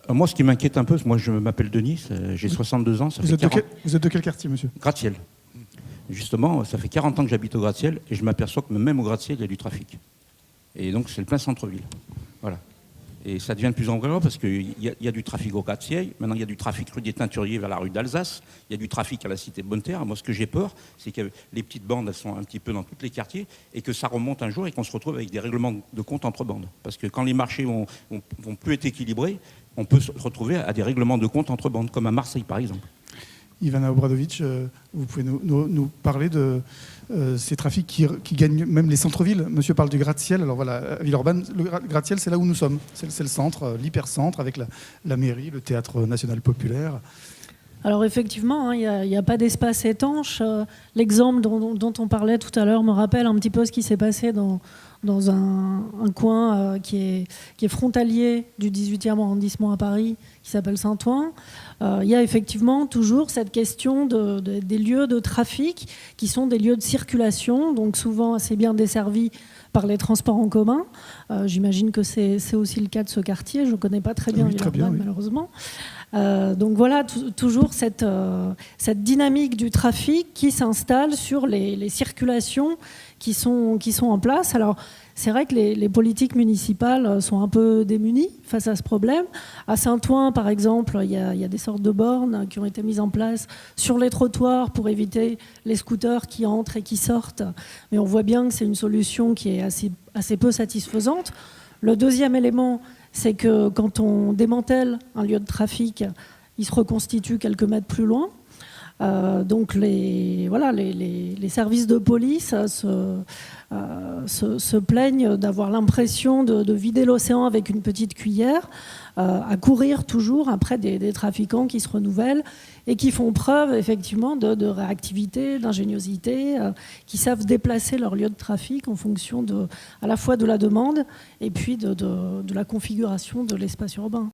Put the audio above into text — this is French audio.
Moi, ce qui m'inquiète un peu, moi je m'appelle Denis, j'ai 62 ans, ça fait 40... Vous êtes de quel quartier, monsieur? Gratte-ciel. Justement, ça fait 40 ans que j'habite au gratte-ciel et je m'aperçois que même au gratte-ciel, il y a du trafic. Et donc, c'est le plein centre-ville. Voilà. Et ça devient de plus en plus grand parce qu'il y a du trafic au gratte-ciel. Maintenant, il y a du trafic rue des Teinturiers vers la rue d'Alsace. Il y a du trafic à la cité de Bonneterre. Moi, ce que j'ai peur, c'est que les petites bandes, elles sont un petit peu dans tous les quartiers et que ça remonte un jour et qu'on se retrouve avec des règlements de compte entre bandes. Parce que quand les marchés vont plus être équilibrés, on peut se retrouver à des règlements de compte entre bandes, comme à Marseille, par exemple. Ivana Obradovic, vous pouvez nous parler de ces trafics qui gagnent même les centres-villes. Monsieur parle du gratte-ciel. Alors voilà, à Villeurbanne, le gratte-ciel, c'est là où nous sommes. C'est le centre, l'hypercentre, avec la mairie, le théâtre national populaire. Alors effectivement, il n'y a pas d'espace étanche. L'exemple dont on parlait tout à l'heure me rappelle un petit peu ce qui s'est passé dans un coin qui est frontalier du 18e arrondissement à Paris, qui s'appelle Saint-Ouen. Il y a effectivement toujours cette question des lieux de trafic qui sont des lieux de circulation, donc souvent assez bien desservis par les transports en commun. J'imagine que c'est aussi le cas de ce quartier. Je ne connais pas très bien Villeurbanne, malheureusement. Donc voilà, toujours cette dynamique du trafic qui s'installe sur les circulations qui sont en place. Alors, c'est vrai que les politiques municipales sont un peu démunies face à ce problème. À Saint-Ouen, par exemple, il y a des sortes de bornes qui ont été mises en place sur les trottoirs pour éviter les scooters qui entrent et qui sortent. Mais on voit bien que c'est une solution qui est assez peu satisfaisante. Le deuxième élément, c'est que quand on démantèle un lieu de trafic, il se reconstitue quelques mètres plus loin. Donc les services de police se plaignent d'avoir l'impression de vider l'océan avec une petite cuillère, à courir toujours après des trafiquants qui se renouvellent et qui font preuve effectivement de réactivité, d'ingéniosité, qui savent déplacer leur lieu de trafic en fonction à la fois de la demande et puis de la configuration de l'espace urbain.